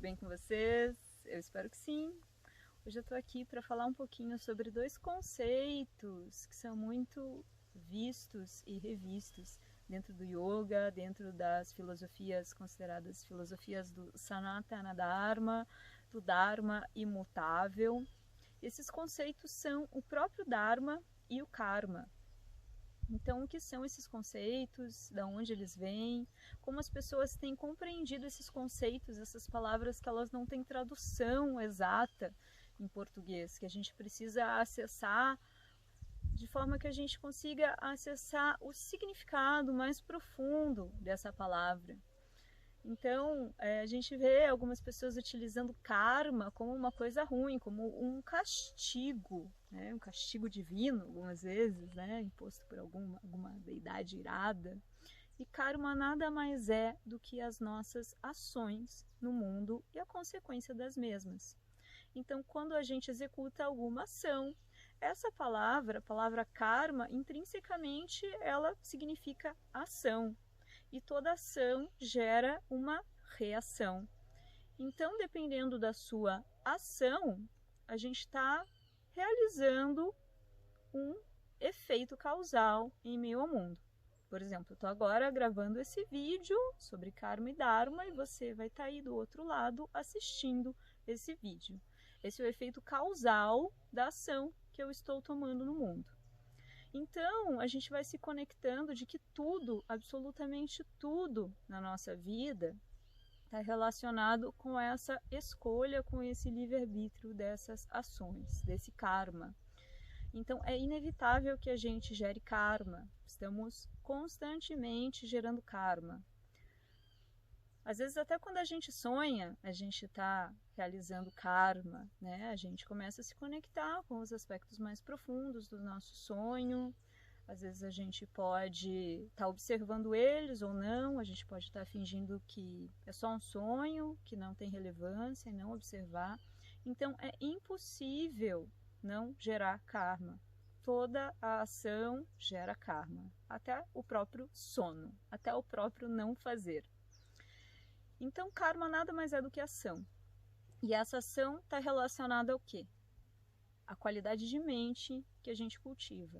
bem com vocês? Eu espero que sim. Hoje eu estou aqui para falar um pouquinho sobre dois conceitos que são muito vistos e revistos dentro do yoga, dentro das filosofias consideradas filosofias do Sanatana Dharma, do Dharma imutável. Esses conceitos são o próprio Dharma e o Karma. Então, o que são esses conceitos, de onde eles vêm, como as pessoas têm compreendido esses conceitos, essas palavras que elas não têm tradução exata em português, que a gente precisa acessar de forma que a gente consiga acessar o significado mais profundo dessa palavra. Então, a gente vê algumas pessoas utilizando karma como uma coisa ruim, como um castigo, né? Um castigo divino, algumas vezes, né? Imposto por alguma deidade irada. E karma nada mais é do que as nossas ações no mundo e a consequência das mesmas. Então, quando a gente executa alguma ação, essa palavra, a palavra karma, intrinsecamente ela significa ação. E toda ação gera uma reação. Então, dependendo da sua ação, a gente está realizando um efeito causal em meio ao mundo. Por exemplo, eu estou agora gravando esse vídeo sobre Karma e Dharma e você vai estar aí do outro lado assistindo esse vídeo. Esse é o efeito causal da ação que eu estou tomando no mundo. Então, a gente vai se conectando de que tudo, absolutamente tudo na nossa vida está relacionado com essa escolha, com esse livre-arbítrio dessas ações, desse karma. Então, é inevitável que a gente gere karma. Estamos constantemente gerando karma. Às vezes, até quando a gente sonha, a gente está realizando karma, né? A gente começa a se conectar com os aspectos mais profundos do nosso sonho. Às vezes a gente pode estar observando eles ou não, a gente pode estar fingindo que é só um sonho, que não tem relevância e não observar. Então, é impossível não gerar karma. Toda a ação gera karma, até o próprio sono, até o próprio não fazer. Então, karma nada mais é do que ação. E essa ação está relacionada ao quê? A qualidade de mente que a gente cultiva.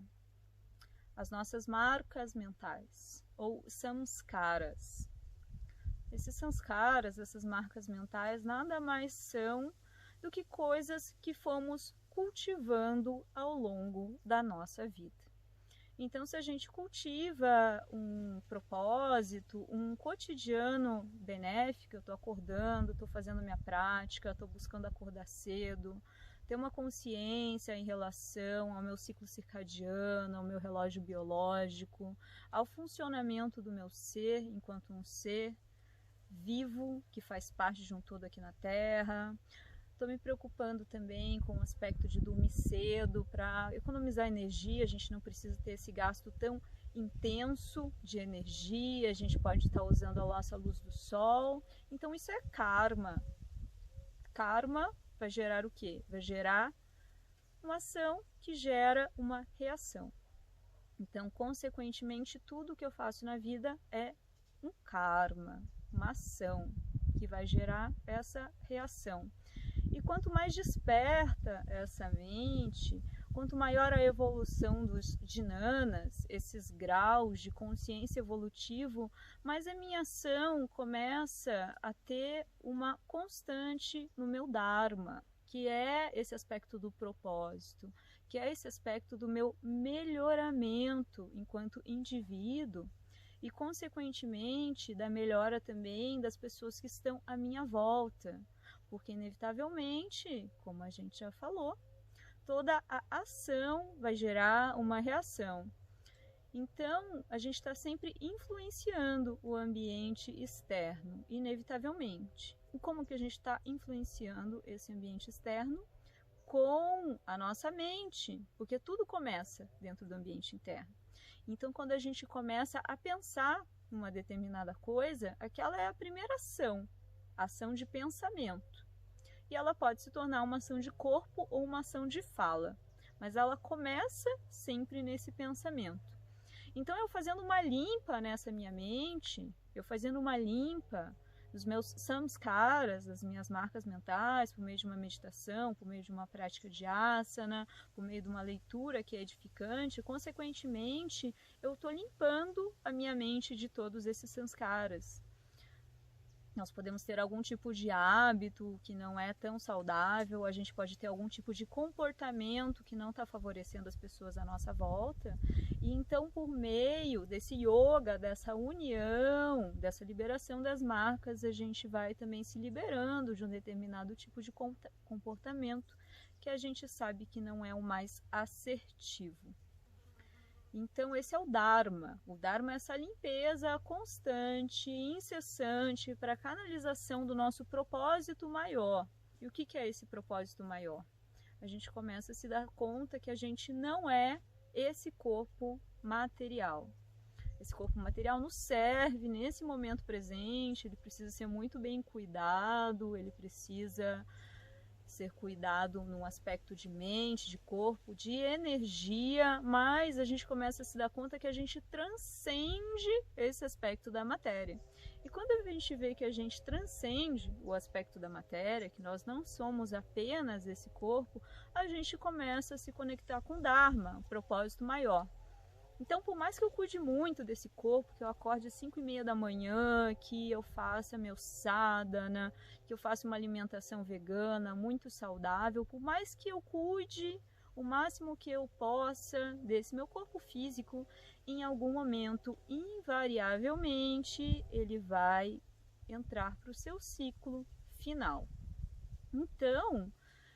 As nossas marcas mentais, ou samskaras. Esses samskaras, essas marcas mentais, nada mais são do que coisas que fomos cultivando ao longo da nossa vida. Então, se a gente cultiva um propósito, um cotidiano benéfico, eu estou acordando, estou fazendo minha prática, estou buscando acordar cedo, ter uma consciência em relação ao meu ciclo circadiano, ao meu relógio biológico, ao funcionamento do meu ser enquanto um ser vivo que faz parte de um todo aqui na Terra. Estou me preocupando também com o aspecto de dormir cedo para economizar energia. A gente não precisa ter esse gasto tão intenso de energia. A gente pode estar usando a nossa luz do sol. Então isso é karma. Karma vai gerar o quê? Vai gerar uma ação que gera uma reação. Então, consequentemente, tudo que eu faço na vida é um karma, uma ação que vai gerar essa reação. E quanto mais desperta essa mente, quanto maior a evolução dos jnanas, esses graus de consciência evolutivo, mais a minha ação começa a ter uma constante no meu dharma, que é esse aspecto do propósito, que é esse aspecto do meu melhoramento enquanto indivíduo e, consequentemente, da melhora também das pessoas que estão à minha volta. Porque, inevitavelmente, como a gente já falou, toda a ação vai gerar uma reação. Então, a gente está sempre influenciando o ambiente externo, inevitavelmente. E como que a gente está influenciando esse ambiente externo? Com a nossa mente, porque tudo começa dentro do ambiente interno. Então, quando a gente começa a pensar uma determinada coisa, aquela é a primeira ação, ação de pensamento. E ela pode se tornar uma ação de corpo ou uma ação de fala, mas ela começa sempre nesse pensamento. Então, eu fazendo uma limpa nessa minha mente, eu fazendo uma limpa dos meus samskaras, das minhas marcas mentais, por meio de uma meditação, por meio de uma prática de asana, por meio de uma leitura que é edificante, consequentemente, eu estou limpando a minha mente de todos esses samskaras. Nós podemos ter algum tipo de hábito que não é tão saudável, a gente pode ter algum tipo de comportamento que não está favorecendo as pessoas à nossa volta. E então, por meio desse yoga, dessa união, dessa liberação das marcas, a gente vai também se liberando de um determinado tipo de comportamento que a gente sabe que não é o mais assertivo. Então esse é o Dharma. O Dharma é essa limpeza constante, incessante para a canalização do nosso propósito maior. E o que é esse propósito maior? A gente começa a se dar conta que a gente não é esse corpo material. Esse corpo material nos serve nesse momento presente, ele precisa ser muito bem cuidado, ele precisa ser cuidado num aspecto de mente, de corpo, de energia, mas a gente começa a se dar conta que a gente transcende esse aspecto da matéria. E quando a gente vê que a gente transcende o aspecto da matéria, que nós não somos apenas esse corpo, a gente começa a se conectar com o Dharma, o propósito maior. Então, por mais que eu cuide muito desse corpo, que eu acorde às 5h30 da manhã, que eu faça meu sadhana, que eu faça uma alimentação vegana muito saudável, por mais que eu cuide o máximo que eu possa desse meu corpo físico, em algum momento, invariavelmente, ele vai entrar para o seu ciclo final. Então,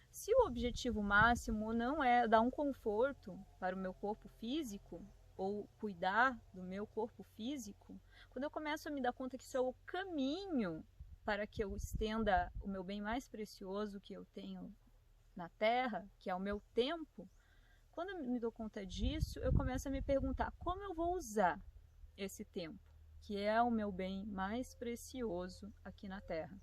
se o objetivo máximo não é dar um conforto para o meu corpo físico, ou cuidar do meu corpo físico, quando eu começo a me dar conta que isso é o caminho para que eu estenda o meu bem mais precioso que eu tenho na Terra, que é o meu tempo, quando eu me dou conta disso, eu começo a me perguntar como eu vou usar esse tempo, que é o meu bem mais precioso aqui na Terra.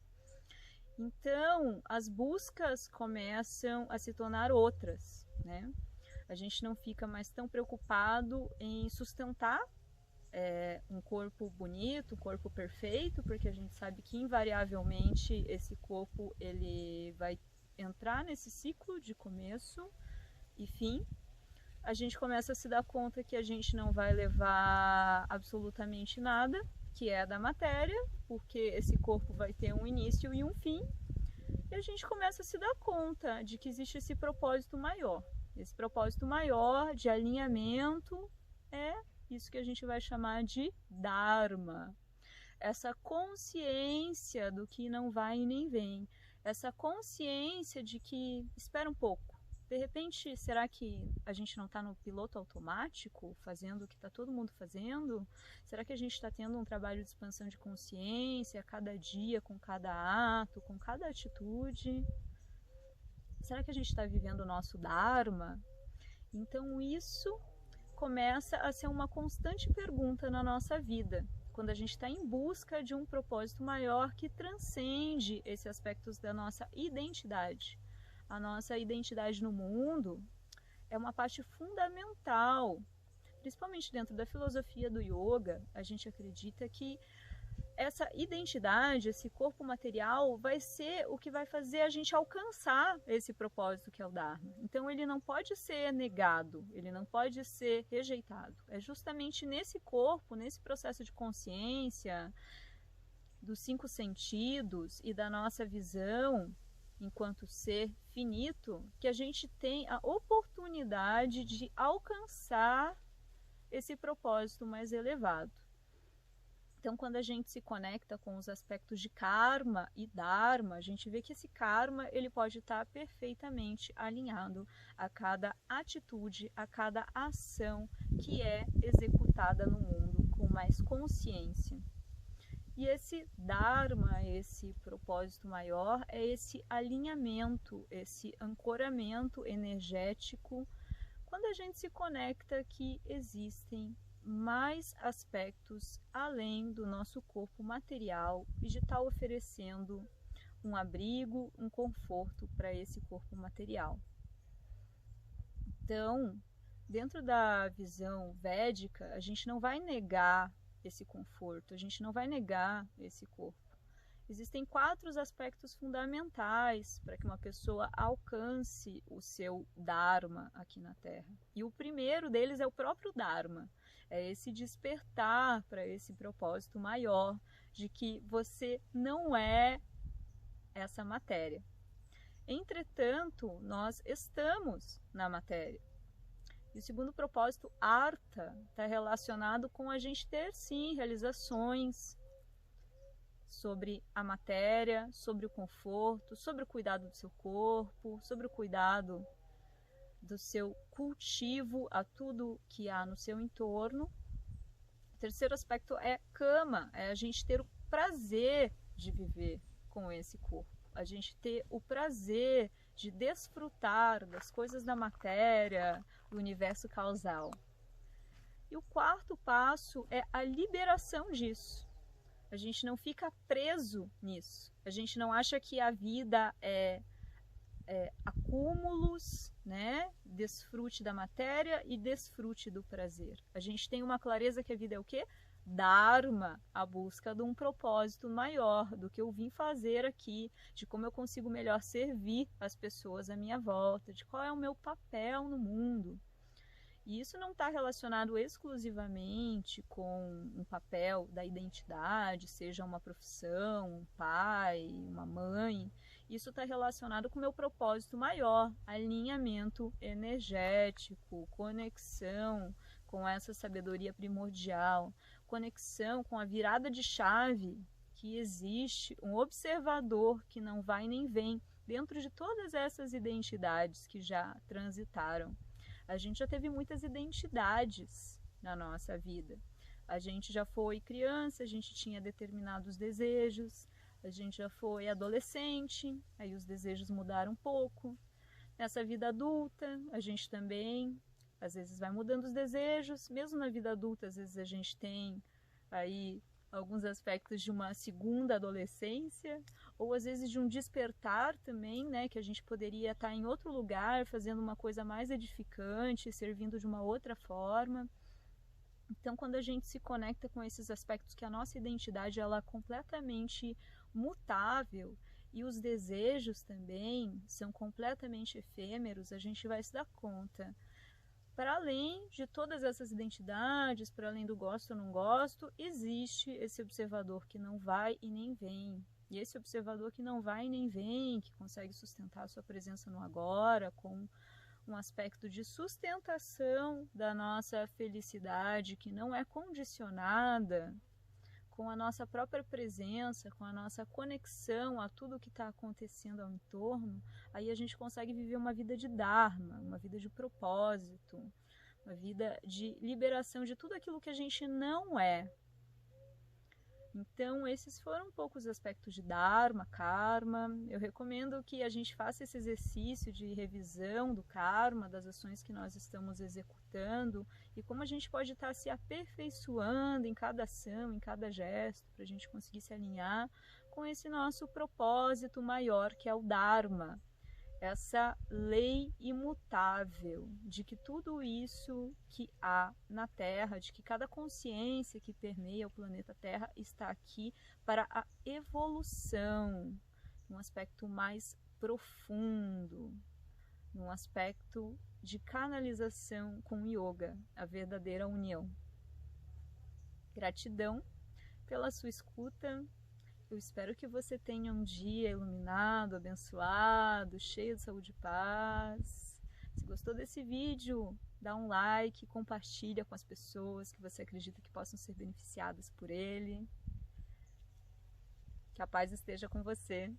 Então, as buscas começam a se tornar outras, né? A gente não fica mais tão preocupado em sustentar um corpo bonito, um corpo perfeito, porque a gente sabe que invariavelmente esse corpo ele vai entrar nesse ciclo de começo e fim. A gente começa a se dar conta que a gente não vai levar absolutamente nada, que é da matéria, porque esse corpo vai ter um início e um fim. E a gente começa a se dar conta de que existe esse propósito maior. Esse propósito maior de alinhamento é isso que a gente vai chamar de Dharma. Essa consciência do que não vai e nem vem. Essa consciência de que, espera um pouco, de repente, será que a gente não está no piloto automático, fazendo o que está todo mundo fazendo? Será que a gente está tendo um trabalho de expansão de consciência a cada dia, com cada ato, com cada atitude? Será que a gente está vivendo o nosso Dharma? Então isso começa a ser uma constante pergunta na nossa vida, quando a gente está em busca de um propósito maior que transcende esses aspectos da nossa identidade. A nossa identidade no mundo é uma parte fundamental, principalmente dentro da filosofia do yoga. A gente acredita que essa identidade, esse corpo material, vai ser o que vai fazer a gente alcançar esse propósito que é o Dharma. Então ele não pode ser negado, ele não pode ser rejeitado. É justamente nesse corpo, nesse processo de consciência, dos 5 sentidos e da nossa visão enquanto ser finito, que a gente tem a oportunidade de alcançar esse propósito mais elevado. Então, quando a gente se conecta com os aspectos de karma e dharma, a gente vê que esse karma ele pode estar perfeitamente alinhado a cada atitude, a cada ação que é executada no mundo com mais consciência. E esse dharma, esse propósito maior, é esse alinhamento, esse ancoramento energético, quando a gente se conecta que existem mais aspectos além do nosso corpo material e de estar oferecendo um abrigo, um conforto para esse corpo material. Então, dentro da visão védica, a gente não vai negar esse conforto, a gente não vai negar esse corpo. Existem 4 aspectos fundamentais para que uma pessoa alcance o seu Dharma aqui na Terra. E o primeiro deles é o próprio Dharma. É esse despertar para esse propósito maior de que você não é essa matéria. Entretanto, nós estamos na matéria. E o segundo propósito, Artha, está relacionado com a gente ter, sim, realizações sobre a matéria, sobre o conforto, sobre o cuidado do seu corpo, sobre o cuidado do seu cultivo a tudo que há no seu entorno. O terceiro aspecto é Kama, é a gente ter o prazer de viver com esse corpo, a gente ter o prazer de desfrutar das coisas da matéria, do universo causal. E o quarto passo é a liberação disso. A gente não fica preso nisso. A gente não acha que a vida é acúmulos, né? Desfrute da matéria e desfrute do prazer. A gente tem uma clareza que a vida é o quê? Dharma, a busca de um propósito maior do que eu vim fazer aqui, de como eu consigo melhor servir as pessoas à minha volta, de qual é o meu papel no mundo. E isso não está relacionado exclusivamente com um papel da identidade, seja uma profissão, um pai, uma mãe. Isso está relacionado com o meu propósito maior, alinhamento energético, conexão com essa sabedoria primordial, conexão com a virada de chave que existe, um observador que não vai nem vem dentro de todas essas identidades que já transitaram. A gente já teve muitas identidades na nossa vida. A gente já foi criança, a gente tinha determinados desejos, a gente já foi adolescente, aí os desejos mudaram um pouco. Nessa vida adulta, a gente também, às vezes vai mudando os desejos, mesmo na vida adulta, às vezes a gente tem aí alguns aspectos de uma segunda adolescência, ou às vezes de um despertar também, né, que a gente poderia estar em outro lugar, fazendo uma coisa mais edificante, servindo de uma outra forma. Então, quando a gente se conecta com esses aspectos que a nossa identidade ela é completamente mutável e os desejos também são completamente efêmeros, a gente vai se dar conta. Para além de todas essas identidades, para além do gosto ou não gosto, existe esse observador que não vai e nem vem. E esse observador que não vai e nem vem, que consegue sustentar a sua presença no agora, com um aspecto de sustentação da nossa felicidade, que não é condicionada com a nossa própria presença, com a nossa conexão a tudo que está acontecendo ao entorno, aí a gente consegue viver uma vida de Dharma, uma vida de propósito, uma vida de liberação de tudo aquilo que a gente não é. Então, esses foram um pouco os aspectos de Dharma, Karma. Eu recomendo que a gente faça esse exercício de revisão do Karma, das ações que nós estamos executando e como a gente pode estar se aperfeiçoando em cada ação, em cada gesto, para a gente conseguir se alinhar com esse nosso propósito maior, que é o Dharma. Essa lei imutável de que tudo isso que há na Terra, de que cada consciência que permeia o planeta Terra está aqui para a evolução, num aspecto mais profundo, num aspecto de canalização com o yoga, a verdadeira união. Gratidão pela sua escuta. Eu espero que você tenha um dia iluminado, abençoado, cheio de saúde e paz. Se gostou desse vídeo, dá um like, compartilha com as pessoas que você acredita que possam ser beneficiadas por ele. Que a paz esteja com você.